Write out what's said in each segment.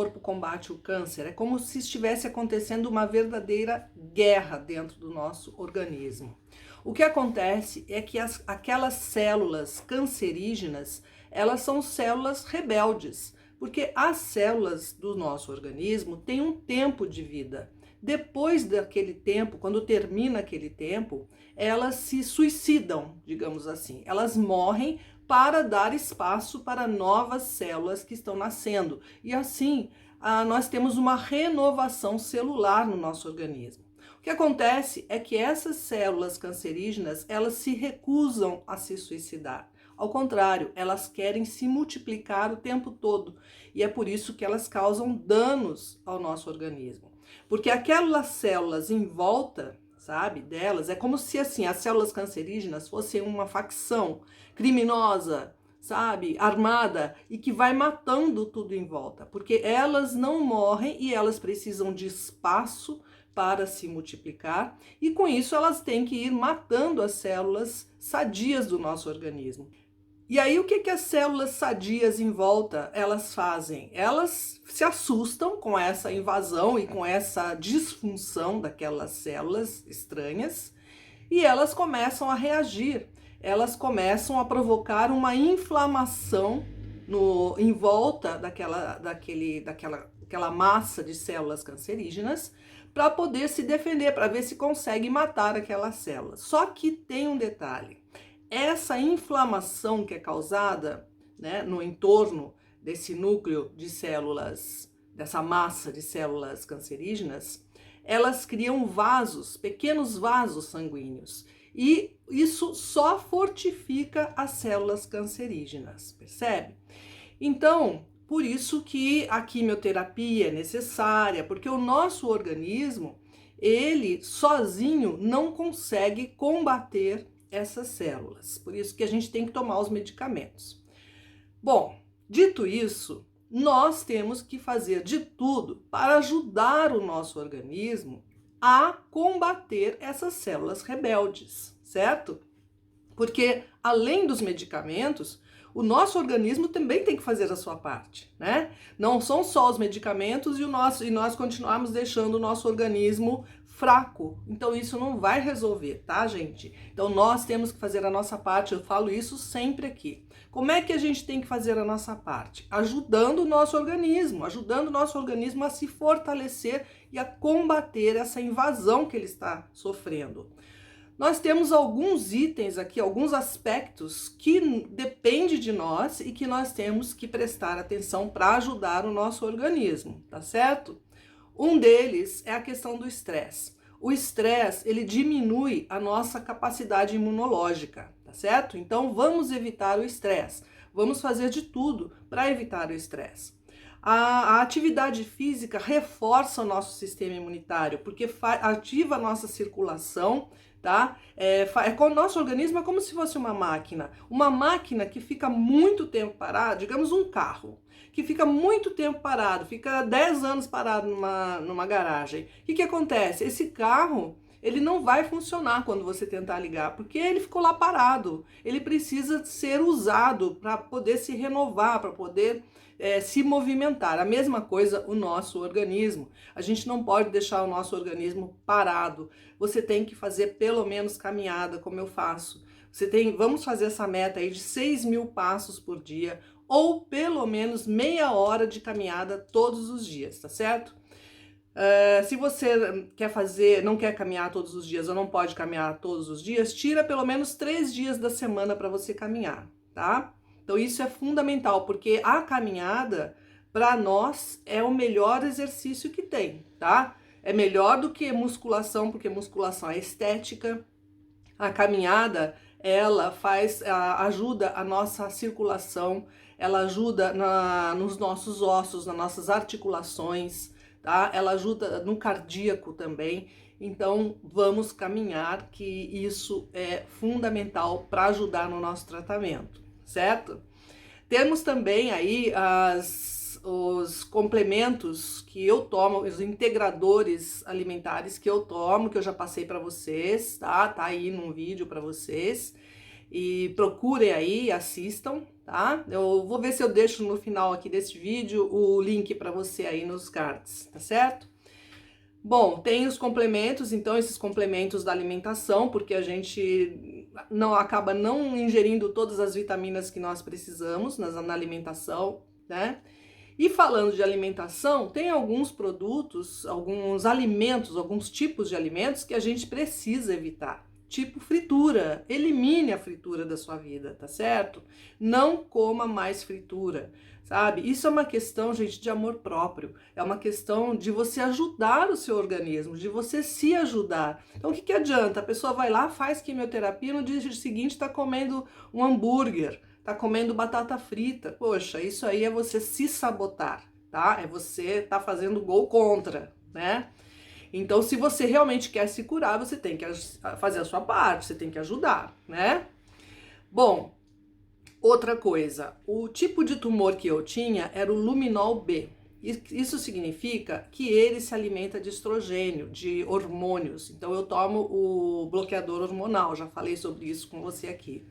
corpo combate o câncer. É como se estivesse acontecendo uma verdadeira guerra dentro do nosso organismo. O que acontece é que aquelas células cancerígenas, elas são células rebeldes, porque as células do nosso organismo têm um tempo de vida. Depois daquele tempo, quando termina aquele tempo, elas se suicidam, digamos assim. Elas morrem para dar espaço para novas células que estão nascendo. E assim, nós temos uma renovação celular no nosso organismo. O que acontece é que essas células cancerígenas, elas se recusam a se suicidar. Ao contrário, elas querem se multiplicar o tempo todo. E é por isso que elas causam danos ao nosso organismo. Porque aquelas células em volta, sabe, delas, é como se assim, as células cancerígenas fossem uma facção criminosa, sabe, armada, e que vai matando tudo em volta. Porque elas não morrem e elas precisam de espaço para se multiplicar, e com isso elas têm que ir matando as células sadias do nosso organismo. E aí o que as células sadias em volta elas fazem? Elas se assustam com essa invasão e com essa disfunção daquelas células estranhas e elas começam a reagir. Elas começam a provocar uma inflamação em volta daquela massa de células cancerígenas para poder se defender, para ver se consegue matar aquelas células. Só que tem um detalhe. Essa inflamação que é causada, né, no entorno desse núcleo de células, dessa massa de células cancerígenas, elas criam vasos, pequenos vasos sanguíneos. E isso só fortifica as células cancerígenas, percebe? Então, por isso que a quimioterapia é necessária, porque o nosso organismo, ele sozinho não consegue combater essas células. Por isso que a gente tem que tomar os medicamentos. Bom, dito isso, nós temos que fazer de tudo para ajudar o nosso organismo a combater essas células rebeldes, certo? Porque além dos medicamentos, o nosso organismo também tem que fazer a sua parte, né? Não são só os medicamentos e nós continuamos deixando o nosso organismo fraco. Então isso não vai resolver, tá, gente? Então nós temos que fazer a nossa parte, eu falo isso sempre aqui. Como é que a gente tem que fazer a nossa parte? Ajudando o nosso organismo a se fortalecer e a combater essa invasão que ele está sofrendo. Nós temos alguns itens aqui, alguns aspectos que dependem de nós e que nós temos que prestar atenção para ajudar o nosso organismo, tá certo? Um deles é a questão do estresse. O estresse, ele diminui a nossa capacidade imunológica, tá certo? Então vamos evitar o estresse. Vamos fazer de tudo para evitar o estresse. A atividade física reforça o nosso sistema imunitário, porque ativa a nossa circulação, tá? O nosso organismo é como se fosse uma máquina que fica muito tempo parada, digamos um carro, que fica muito tempo parado, fica 10 anos parado numa garagem. O que acontece? Esse carro, ele não vai funcionar quando você tentar ligar, porque ele ficou lá parado. Ele precisa ser usado para poder se renovar, para poder se movimentar. A mesma coisa o nosso organismo. A gente não pode deixar o nosso organismo parado. Você tem que fazer pelo menos caminhada, como eu faço. Vamos fazer essa meta aí de 6.000 passos por dia, ou pelo menos meia hora de caminhada todos os dias, tá certo? Se você não quer caminhar todos os dias ou não pode caminhar todos os dias, tira pelo menos 3 dias da semana para você caminhar, tá? Então isso é fundamental, porque a caminhada, para nós, é o melhor exercício que tem, tá? É melhor do que musculação, porque musculação é estética. A caminhada, ela ajuda a nossa circulação, ela ajuda nos nossos ossos, nas nossas articulações, tá? Ela ajuda no cardíaco também. Então, vamos caminhar, que isso é fundamental para ajudar no nosso tratamento, certo? Temos também aí os complementos que eu tomo, os integradores alimentares que eu tomo, que eu já passei para vocês, tá? Tá aí num vídeo para vocês. E procurem aí, assistam, tá? Eu vou ver se eu deixo no final aqui desse vídeo o link para você aí nos cards, tá certo? Bom, tem os complementos, então esses complementos da alimentação, porque a gente não acaba não ingerindo todas as vitaminas que nós precisamos na alimentação, né? E falando de alimentação, tem alguns produtos, alguns alimentos, alguns tipos de alimentos que a gente precisa evitar. Tipo fritura, elimine a fritura da sua vida, tá certo? Não coma mais fritura, sabe? Isso é uma questão, gente, de amor próprio. É uma questão de você ajudar o seu organismo, de você se ajudar. Então, o que adianta? A pessoa vai lá, faz quimioterapia, no dia seguinte está comendo um hambúrguer, tá comendo batata frita. Poxa, isso aí é você se sabotar, tá? É você tá fazendo gol contra, né? Então, se você realmente quer se curar, você tem que fazer a sua parte, você tem que ajudar, né? Bom, outra coisa, o tipo de tumor que eu tinha era o luminol B. Isso significa que ele se alimenta de estrogênio, de hormônios. Então, eu tomo o bloqueador hormonal, já falei sobre isso com você aqui.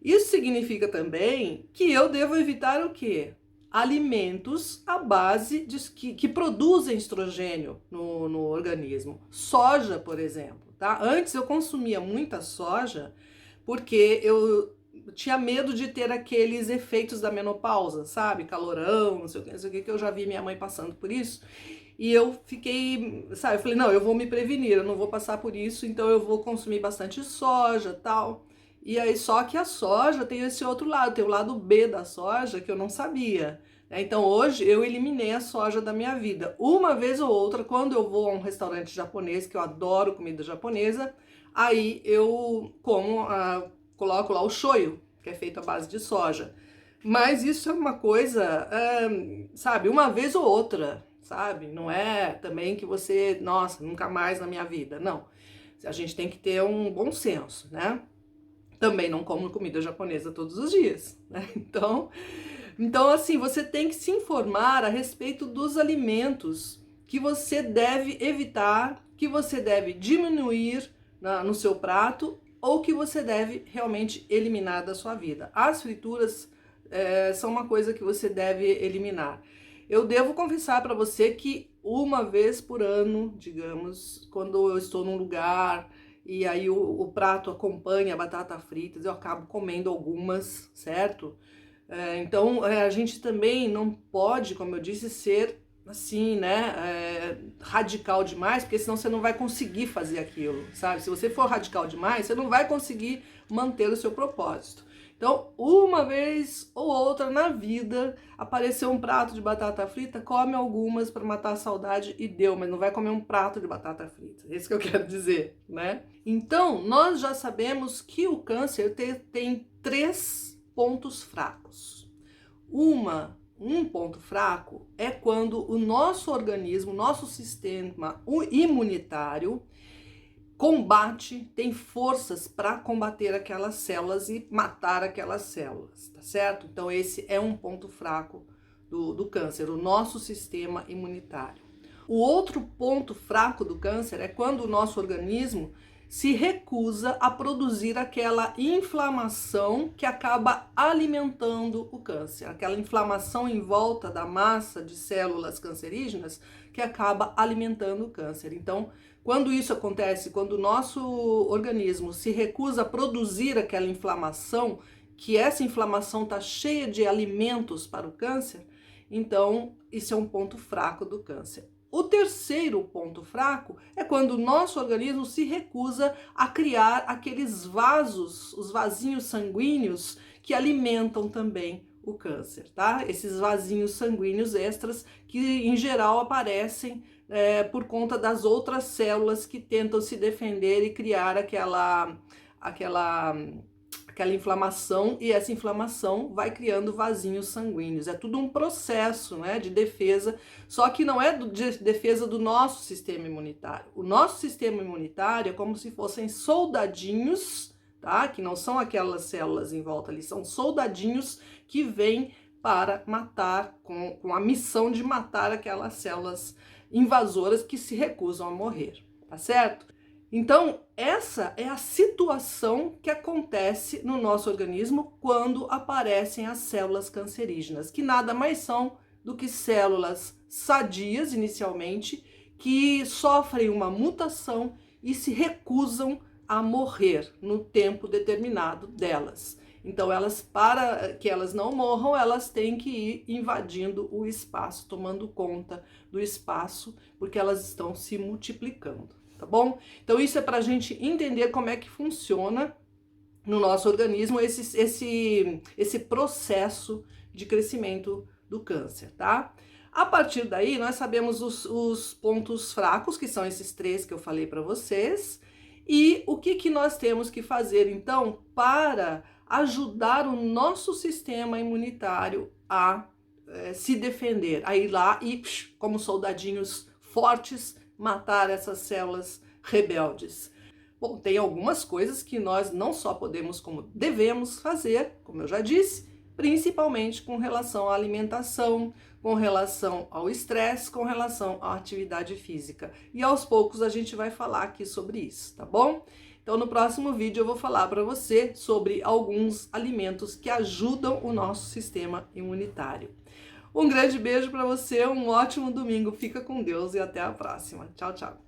Isso significa também que eu devo evitar o quê? Alimentos à base que produzem estrogênio no organismo. Soja, por exemplo, tá? Antes eu consumia muita soja porque eu tinha medo de ter aqueles efeitos da menopausa, sabe? Calorão, não sei o que eu já vi minha mãe passando por isso. E eu fiquei, sabe? Eu falei, não, eu vou me prevenir, eu não vou passar por isso, então eu vou consumir bastante soja, tal. E aí, só que a soja tem esse outro lado, tem o lado B da soja que eu não sabia, né? Então hoje eu eliminei a soja da minha vida. Uma vez ou outra, quando eu vou a um restaurante japonês, que eu adoro comida japonesa, aí eu coloco lá o shoyu, que é feito à base de soja. Mas isso é uma coisa, sabe, uma vez ou outra, sabe? Não é também que você, nossa, nunca mais na minha vida. Não. A gente tem que ter um bom senso, né? Também não como comida japonesa todos os dias, né? Então, assim, você tem que se informar a respeito dos alimentos que você deve evitar, que você deve diminuir no seu prato ou que você deve realmente eliminar da sua vida. As frituras são uma coisa que você deve eliminar. Eu devo confessar para você que uma vez por ano, digamos, quando eu estou num lugar e aí o prato acompanha a batata frita, eu acabo comendo algumas, certo? Então, a gente também não pode, como eu disse, ser assim, né, radical demais, porque senão você não vai conseguir fazer aquilo, sabe? Se você for radical demais, você não vai conseguir manter o seu propósito. Então, uma vez ou outra na vida, apareceu um prato de batata frita, come algumas para matar a saudade e deu, mas não vai comer um prato de batata frita. É isso que eu quero dizer, né? Então, nós já sabemos que o câncer tem 3 pontos fracos. Um ponto fraco é quando o nosso organismo, nosso sistema imunitário combate, tem forças para combater aquelas células e matar aquelas células, tá certo? Então esse é um ponto fraco do câncer, o nosso sistema imunitário. O outro ponto fraco do câncer é quando o nosso organismo se recusa a produzir aquela inflamação que acaba alimentando o câncer, aquela inflamação em volta da massa de células cancerígenas que acaba alimentando o câncer. Então, quando isso acontece, quando o nosso organismo se recusa a produzir aquela inflamação, que essa inflamação está cheia de alimentos para o câncer, então isso é um ponto fraco do câncer. O terceiro ponto fraco é quando o nosso organismo se recusa a criar aqueles vasos, os vasinhos sanguíneos que alimentam também o câncer, tá? Esses vasinhos sanguíneos extras que em geral aparecem por conta das outras células que tentam se defender e criar aquela inflamação, e essa inflamação vai criando vasinhos sanguíneos. É tudo um processo, né, de defesa, só que não é de defesa do nosso sistema imunitário. O nosso sistema imunitário é como se fossem soldadinhos, tá? Que não são aquelas células em volta ali, são soldadinhos que vêm para matar, com a missão de matar aquelas células invasoras que se recusam a morrer, tá certo? Então, essa é a situação que acontece no nosso organismo quando aparecem as células cancerígenas, que nada mais são do que células sadias inicialmente, que sofrem uma mutação e se recusam a morrer no tempo determinado delas. Então, para que elas não morram, elas têm que ir invadindo o espaço, tomando conta do espaço, porque elas estão se multiplicando. Tá bom? Então isso é para a gente entender como é que funciona no nosso organismo esse processo de crescimento do câncer, tá? A partir daí, nós sabemos os pontos fracos, que são esses 3 que eu falei para vocês, e o que nós temos que fazer, então, para ajudar o nosso sistema imunitário a se defender, a ir lá e, como soldadinhos fortes, matar essas células rebeldes. Bom, tem algumas coisas que nós não só podemos, como devemos fazer, como eu já disse, principalmente com relação à alimentação, com relação ao estresse, com relação à atividade física. E aos poucos a gente vai falar aqui sobre isso, tá bom? Então no próximo vídeo eu vou falar para você sobre alguns alimentos que ajudam o nosso sistema imunitário. Um grande beijo para você, um ótimo domingo, fica com Deus e até a próxima. Tchau, tchau.